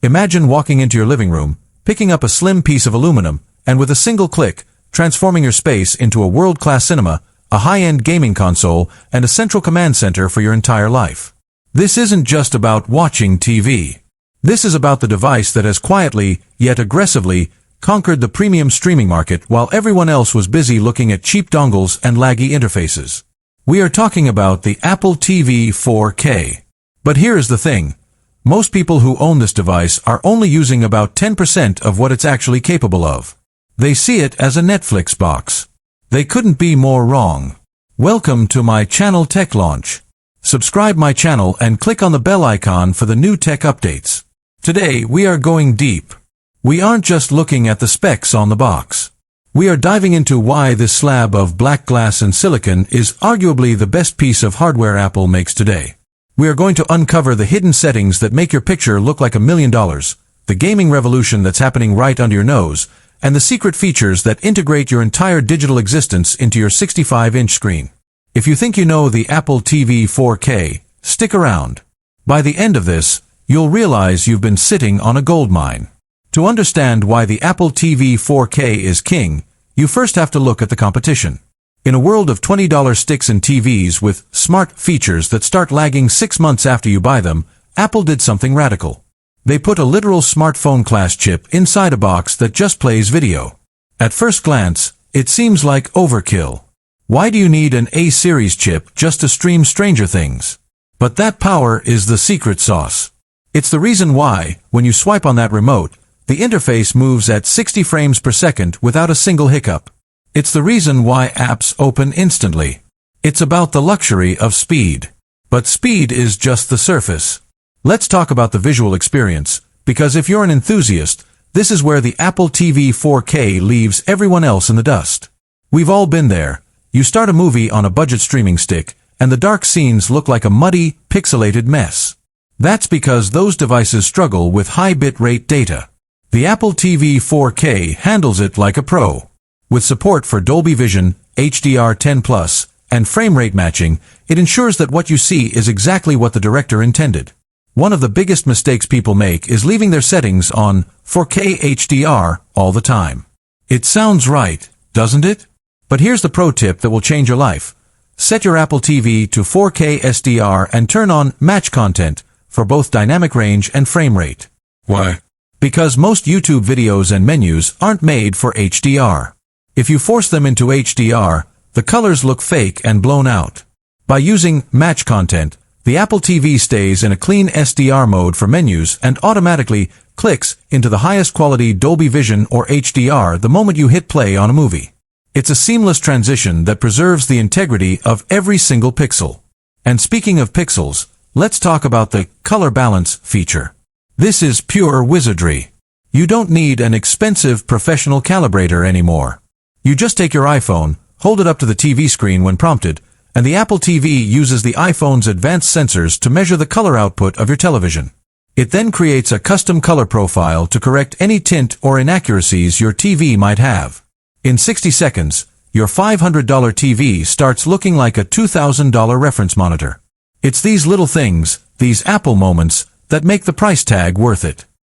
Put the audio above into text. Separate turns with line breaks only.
Imagine walking into your living room, picking up a slim piece of aluminum, and with a single click, transforming your space into a world-class cinema, a high-end gaming console, and a central command center for your entire life. This isn't just about watching TV. This is about the device that has quietly, yet aggressively, conquered the premium streaming market while everyone else was busy looking at cheap dongles and laggy interfaces. We are talking about the Apple TV 4K. But here is the thing. Most people who own this device are only using about 10% of what it's actually capable of. They see it as a Netflix box. They couldn't be more wrong. Welcome to my channel Tech Launch. Subscribe my channel and click on the bell icon for the new tech updates. Today we are going deep. We aren't just looking at the specs on the box. We are diving into why this slab of black glass and silicon is arguably the best piece of hardware Apple makes today. We are going to uncover the hidden settings that make your picture look like $1 million, the gaming revolution that's happening right under your nose, and the secret features that integrate your entire digital existence into your 65-inch screen. If you think you know the Apple TV 4K, stick around. By the end of this, you'll realize you've been sitting on a goldmine. To understand why the Apple TV 4K is king, you first have to look at the competition. In a world of $20 sticks and TVs with smart features that start lagging 6 months after you buy them, Apple did something radical. They put a literal smartphone-class chip inside a box that just plays video. At first glance, it seems like overkill. Why do you need an A-series chip just to stream Stranger Things? But that power is the secret sauce. It's the reason why, when you swipe on that remote, the interface moves at 60 frames per second without a single hiccup. It's the reason why apps open instantly. It's about the luxury of speed. But speed is just the surface. Let's talk about the visual experience, because if you're an enthusiast, this is where the Apple TV 4K leaves everyone else in the dust. We've all been there. You start a movie on a budget streaming stick, and the dark scenes look like a muddy, pixelated mess. That's because those devices struggle with high bitrate data. The Apple TV 4K handles it like a pro. With support for Dolby Vision, HDR10+, and frame rate matching, it ensures that what you see is exactly what the director intended. One of the biggest mistakes people make is leaving their settings on 4K HDR all the time. It sounds right, doesn't it? But here's the pro tip that will change your life. Set your Apple TV to 4K SDR and turn on Match Content for both dynamic range and frame rate. Why? Because most YouTube videos and menus aren't made for HDR. If you force them into HDR, the colors look fake and blown out. By using Match Content, the Apple TV stays in a clean SDR mode for menus and automatically clicks into the highest quality Dolby Vision or HDR the moment you hit play on a movie. It's a seamless transition that preserves the integrity of every single pixel. And speaking of pixels, let's talk about the color balance feature. This is pure wizardry. You don't need an expensive professional calibrator anymore. You just take your iPhone, hold it up to the TV screen when prompted, and the Apple TV uses the iPhone's advanced sensors to measure the color output of your television. It then creates a custom color profile to correct any tint or inaccuracies your TV might have. In 60 seconds, your $500 TV starts looking like a $2,000 reference monitor. It's these little things, these Apple moments, that make the price tag worth it.